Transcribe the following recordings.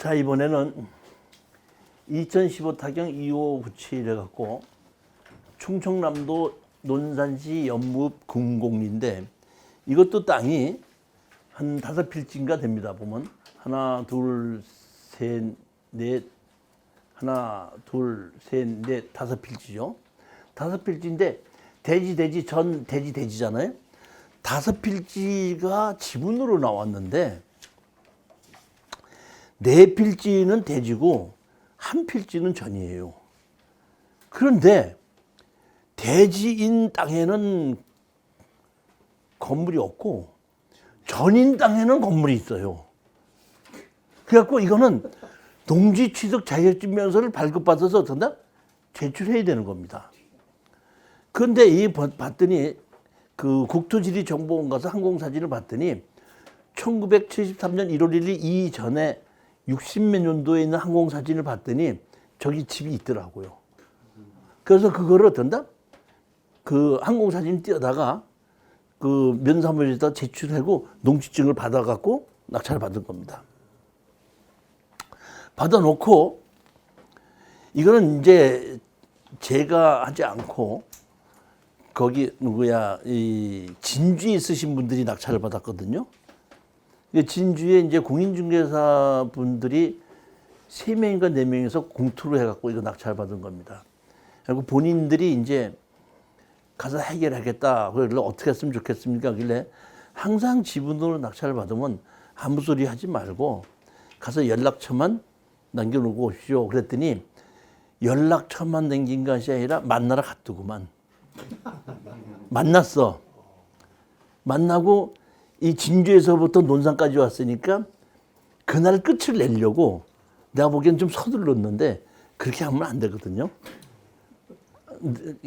자, 이번에는 2015 타경 2597 해갖고 충청남도 논산시 연무읍 금곡리인데 이것도 땅이 한 5필지인가 됩니다. 보면 하나, 둘, 셋, 넷, 하나, 둘, 셋, 넷, 5필지죠. 5필지인데 돼지잖아요. 5필지가 지분으로 나왔는데 4필지는 돼지고 1필지는 전이에요. 그런데 돼지인 땅에는 건물이 없고 전인 땅에는 건물이 있어요. 그래갖고 이거는 농지 취득 자격증 면서를 발급받아서 어떤다? 제출해야 되는 겁니다. 그런데 이 봤더니 그 국토지리정보원 가서 항공사진을 봤더니 1973년 1월 1일 이전에 60몇 년도에 있는 항공사진을 봤더니 저기 집이 있더라고요. 그래서 그거를 어떤다? 그 항공사진 띄어다가 그 면사무소에다 제출하고 농지증을 받아갖고 낙찰을 받은 겁니다. 받아놓고 이거는 이제 제가 하지 않고 거기 누구야 이 진주에 있으신 분들이 낙찰을 받았거든요. 진주에 이제 공인중개사 분들이 3명인가 4명에서 공투로 해갖고 이거 낙찰을 받은 겁니다. 그리고 본인들이 이제 가서 해결하겠다. 그래서 어떻게 했으면 좋겠습니까? 하길래 항상 지분으로 낙찰을 받으면 아무 소리 하지 말고 가서 연락처만 남겨놓고 오십시오. 그랬더니 연락처만 남긴 것이 아니라 만나러 갔더구만. 만났어. 만나고 이 진주에서부터 논산까지 왔으니까 그날 끝을 내려고 내가 보기엔 좀 서둘렀는데 그렇게 하면 안 되거든요.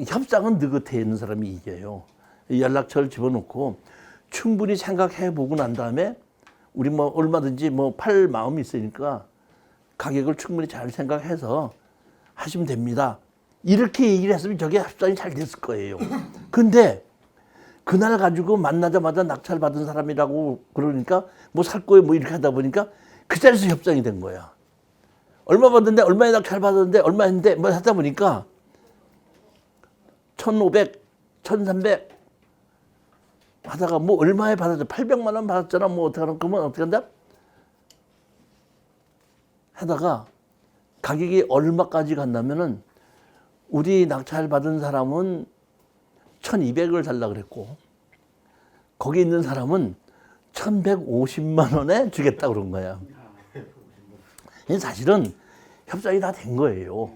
협상은 느긋해 있는 사람이 이겨요. 연락처를 집어넣고 충분히 생각해보고 난 다음에 우리 뭐 얼마든지 뭐 팔 마음이 있으니까 가격을 충분히 잘 생각해서 하시면 됩니다. 이렇게 얘기를 했으면 저게 협상이 잘 됐을 거예요. 근데 그날 가지고 만나자마자 낙찰 받은 사람이라고 그러니까 뭐 살 거예요 뭐 이렇게 하다 보니까 그 자리에서 협상이 된 거야. 얼마 받았는데 얼마에 낙찰 받았는데 얼마 했는데 뭐 하다 보니까 1,500, 1,300 하다가 뭐 얼마에 받았죠? 800만 원 받았잖아. 뭐 어떻게 하는 거면 어떻게 한다? 하다가 가격이 얼마까지 간다면은 우리 낙찰 받은 사람은 1,200을 달라 그랬고 거기 있는 사람은 1,150만 원에 주겠다 그런 거야. 사실은 협상이 다 된 거예요.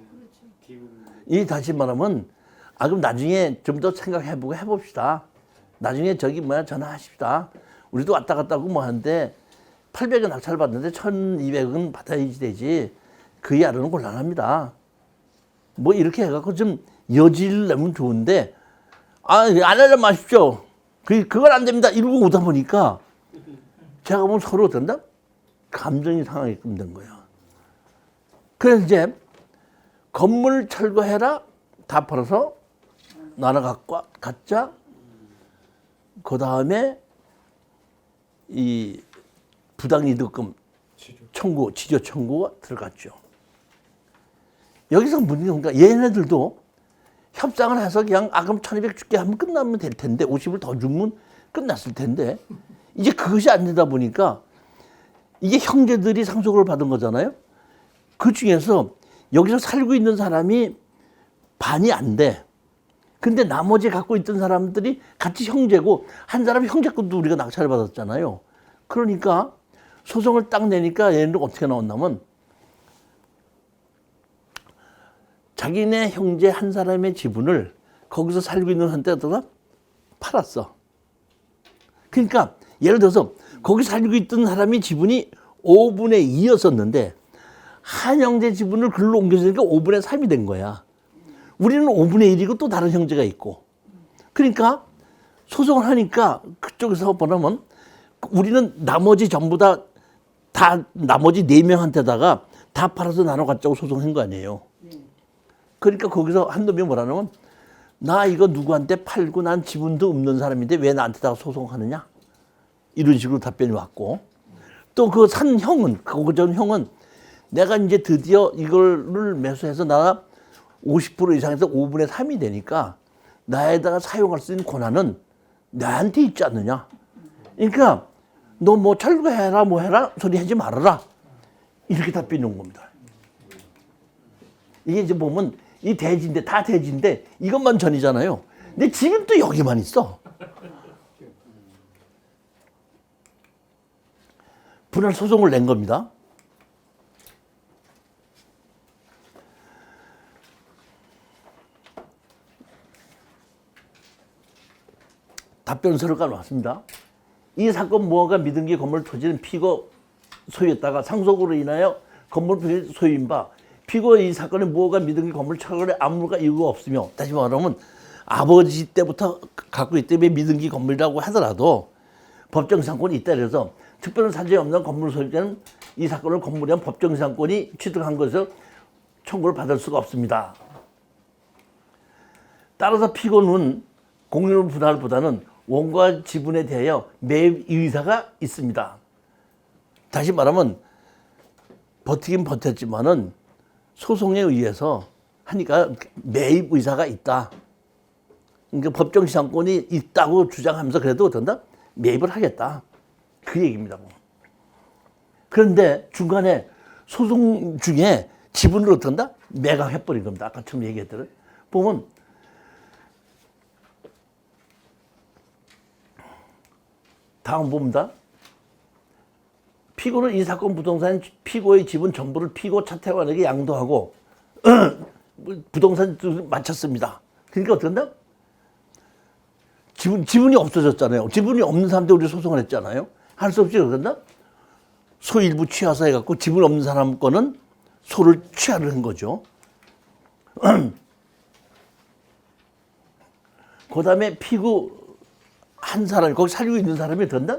이 다시 말하면 그럼 나중에 좀 더 생각해보고 해봅시다. 나중에 저기 전화하십시다. 우리도 왔다 갔다 하고 뭐 하는데 800은 낙찰 받는데 1,200은 받아야지 되지. 그 이하로는 곤란합니다. 뭐 이렇게 해갖고 좀 여지를 내면 좋은데 안 하려면 마십시오. 그건 안 됩니다. 이러고 오다 보니까 제가 보면 서로 어떤다? 감정이 상하게끔 된 거야. 그래서 이제 건물 철거해라 다 팔아서 나눠 갖자. 그 다음에 이 부당이득금 청구, 지조 청구가 들어갔죠. 여기서 문제가 얘네들도 협상을 해서 그냥 그럼 1,200 줄게 하면 끝나면 될 텐데 50을 더 주면 끝났을 텐데 이제 그것이 안 되다 보니까 이게 형제들이 상속을 받은 거잖아요. 그 중에서 여기서 살고 있는 사람이 반이 안 돼. 근데 나머지 갖고 있던 사람들이 같이 형제고 한 사람 형제권도 우리가 낙찰을 받았잖아요. 그러니까 소송을 딱 내니까 얘네들 어떻게 나왔냐면 자기네 형제 한 사람의 지분을 거기서 살고 있는 한테다가 팔았어. 그러니까 예를 들어서 거기 살고 있던 사람이 지분이 5분의 2였었는데 한 형제 지분을 글로 옮겨주니까 5분의 3이 된 거야. 우리는 5분의 1이고 또 다른 형제가 있고. 그러니까 소송을 하니까 그쪽에서 보면 우리는 나머지 전부 다 나머지 4명한테다가 다 팔아서 나눠 갖자고 소송한 거 아니에요. 그러니까 거기서 한 놈이 뭐라냐면 나 이거 누구한테 팔고 난 지분도 없는 사람인데 왜 나한테다가 소송하느냐? 이런 식으로 답변이 왔고 또 그 산 형은 그전 형은 내가 이제 드디어 이거를 매수해서 나 50% 이상에서 5분의 3이 되니까 나에다가 사용할 수 있는 권한은 나한테 있지 않느냐. 그러니까 너 뭐 철거해라 뭐 해라 소리 하지 말아라. 이렇게 답변이 겁니다. 이게 이제 보면 이 대지인데 다 대지인데 이것만 전이잖아요. 근데 지금 또 여기만 있어. 분할 소송을 낸 겁니다. 답변서를 까놓았습니다. 이 사건 무허가 미등기 건물 토지는 피고 소유했다가 상속으로 인하여 건물 소유인 바 피고의 이 사건의 무허가 미등기 건물 철거에 아무가 이유가 없으며, 다시 말하면 아버지 때부터 갖고 있기 때문에 미등기 건물이라고 하더라도 법정상권이 있다 그래서 특별한 사정이 없는 건물 소유자는 이 사건을 건물에 한 법정상권이 취득한 것을 청구를 받을 수가 없습니다. 따라서 피고는 공유물 분할보다는 원과 지분에 대하여 매입 의사가 있습니다. 다시 말하면 버티긴 버텼지만은 소송에 의해서 하니까 매입 의사가 있다. 그러니까 법정 시장권이 있다고 주장하면서 그래도 어떤다? 매입을 하겠다. 그 얘기입니다. 그런데 중간에 소송 중에 지분을 어떤다? 매각해버린 겁니다. 아까 처음 얘기했던. 보면 다음 봅니다. 피고는 이 사건 부동산 피고의 지분 전부를 피고 차태환에게 양도하고 부동산 마쳤습니다. 그러니까 어떤다? 지분이 없어졌잖아요. 지분이 없는 사람한테 우리 소송을 했잖아요. 할 수 없이 어떤다? 소 일부 취하사 해갖고 지분 없는 사람 거는 소를 취하를 한 거죠. 그 다음에 피고 한 사람, 거기 살고 있는 사람이 어떤다?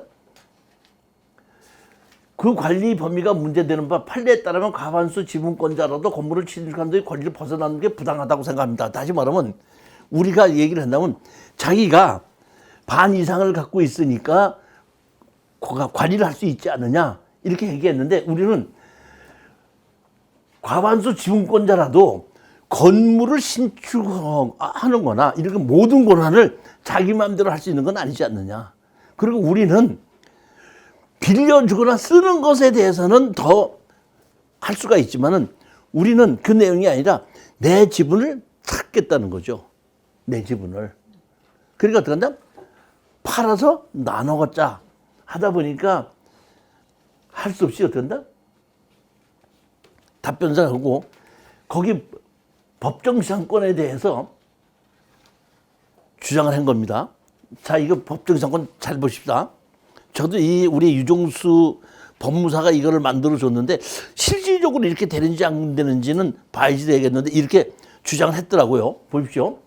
그 관리 범위가 문제되는 바 판례에 따르면 과반수 지분권자라도 건물을 취득한 뒤 권리를 벗어나는 게 부당하다고 생각합니다. 다시 말하면 우리가 얘기를 한다면 자기가 반 이상을 갖고 있으니까 관리를 할 수 있지 않느냐 이렇게 얘기했는데, 우리는 과반수 지분권자라도 건물을 신축하는 거나 이렇게 모든 권한을 자기 마음대로 할 수 있는 건 아니지 않느냐. 그리고 우리는 빌려주거나 쓰는 것에 대해서는 더 할 수가 있지만은 우리는 그 내용이 아니라 내 지분을 찾겠다는 거죠. 내 지분을. 그러니까 어떻게 한다? 팔아서 나눠 갖자 하다 보니까 할 수 없이 어떻게 한다? 답변서하고 거기 법정시장권에 대해서 주장을 한 겁니다. 자, 이거 법정시장권 잘 보십시다. 저도 이 우리 유종수 법무사가 이거를 만들어 줬는데 실질적으로 이렇게 되는지 안 되는지는 봐야지 되겠는데 이렇게 주장을 했더라고요. 보십시오.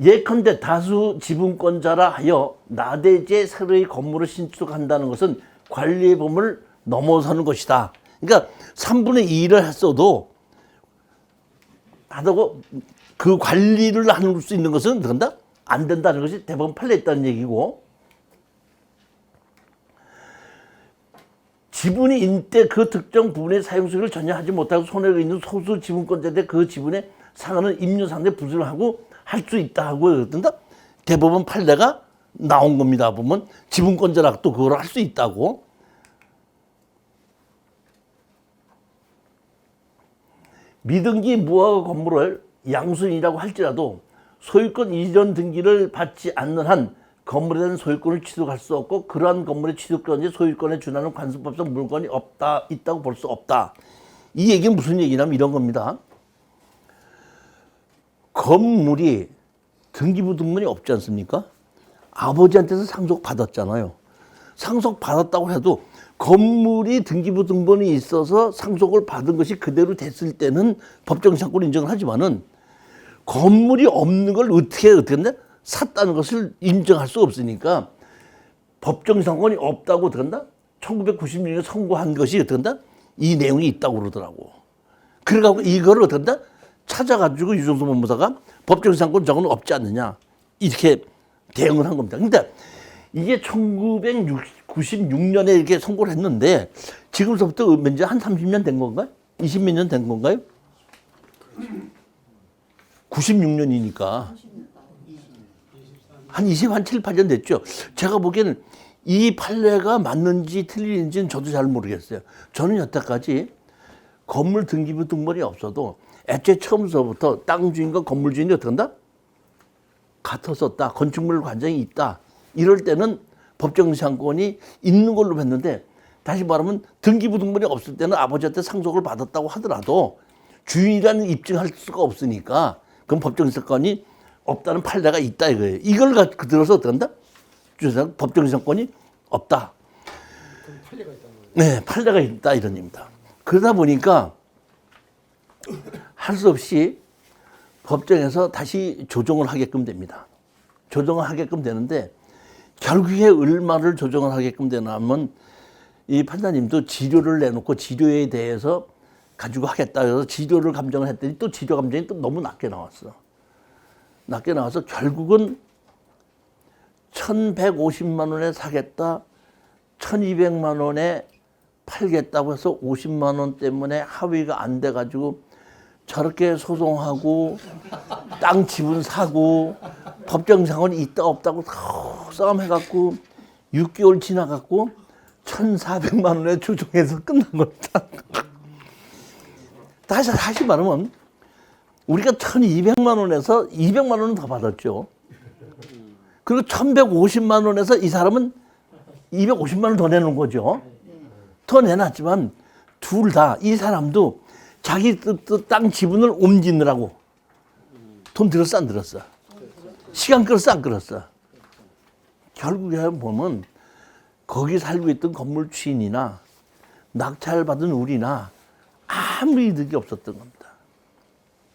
예컨대 다수 지분권자라 하여 나대지에 새로이 건물을 신축한다는 것은 관리의 범위를 넘어서는 것이다. 그러니까 3분의 2를 했어도 하다고 그 관리를 할 수 있는 것은 그런다? 안 된다는 것이 대법원 판례에 있다는 얘기고, 지분이 있는 때 그 특정 부분의 사용 수익을 전혀 하지 못하고 손해가 있는 소수 지분권자인데 그 지분에 상하는 임료상대 부수를 하고 할 수 있다 하고 그런다? 대법원 판례가 나온 겁니다. 보면 지분권자라 또 그걸 할 수 있다고. 미등기 무허가 건물을 양수인이라고 할지라도 소유권 이전 등기를 받지 않는 한 건물에 대한 소유권을 취득할 수 없고 그러한 건물의 취득권이 소유권에 준하는 관습법상 물건이 있다고 볼 수 없다. 이 얘기는 무슨 얘기냐면 이런 겁니다. 건물이 등기부등본이 없지 않습니까? 아버지한테서 상속 받았잖아요. 상속 받았다고 해도 건물이 등기부등본이 있어서 상속을 받은 것이 그대로 됐을 때는 법정시장권 인정을 하지만은 건물이 없는 걸 어떻게 했나? 샀다는 것을 인정할 수 없으니까 법정시장권이 없다고 어떡한다? 1996년에 선고한 것이 어떡한다? 이 내용이 있다고 그러더라고. 그래가지고 이거를 어떡한다? 찾아가지고 유종수 법무사가 법정시장권 저건 없지 않느냐 이렇게 대응을 한 겁니다. 그러니까 이게 1969 96년에 이렇게 선고를 했는데 지금서부터 왠지 한 30년 된 건가요? 20몇 년 된 건가요? 96년이니까 한 7, 8년 됐죠. 제가 보기에는 이 판례가 맞는지 틀리는지는 저도 잘 모르겠어요. 저는 여태까지 건물 등기부 등본이 없어도 애초에 처음서부터 땅 주인과 건물 주인이 어떻게 한다? 같았었다. 건축물 관장이 있다. 이럴 때는 법정상권이 있는 걸로 봤는데 다시 말하면 등기부 등본이 없을 때는 아버지한테 상속을 받았다고 하더라도 주인이라는 입증할 수가 없으니까 그럼 법정상권이 없다는 판례가 있다 이거예요. 이걸 들어서 어떻게 한다? 법정상권이 없다. 판례가 있다는 거예요. 네, 판례가 있다 이런 얘기입니다. 그러다 보니까 할 수 없이 법정에서 다시 조정을 하게끔 됩니다. 조정을 하게끔 되는데 결국에 얼마를 조정을 하게끔 되냐면 이 판사님도 지료를 내놓고 지료에 대해서 가지고 하겠다 해서 지료를 감정을 했더니 또 지료 감정이 또 너무 낮게 나왔어. 낮게 나와서 결국은 1,150만 원에 사겠다, 1,200만 원에 팔겠다고 해서 50만 원 때문에 합의가 안 돼가지고 저렇게 소송하고 땅 지분 사고 법정상권이 있다 없다고 싸움해갖고 6개월 지나갖고 1,400만 원에 조정해서 끝난 겁니다. 다시 말하면 우리가 1,200만 원에서 200만 원은 더 받았죠. 그리고 1,150만 원에서 이 사람은 250만 원 더 내는 거죠. 더 내놨지만 둘 다 이 사람도 자기 땅 지분을 옮기느라고 돈 들었어 안 들었어? 시간 끌었어 안 끌었어? 결국에 보면 거기 살고 있던 건물 주인이나 낙찰 받은 우리나 아무 이득이 없었던 겁니다.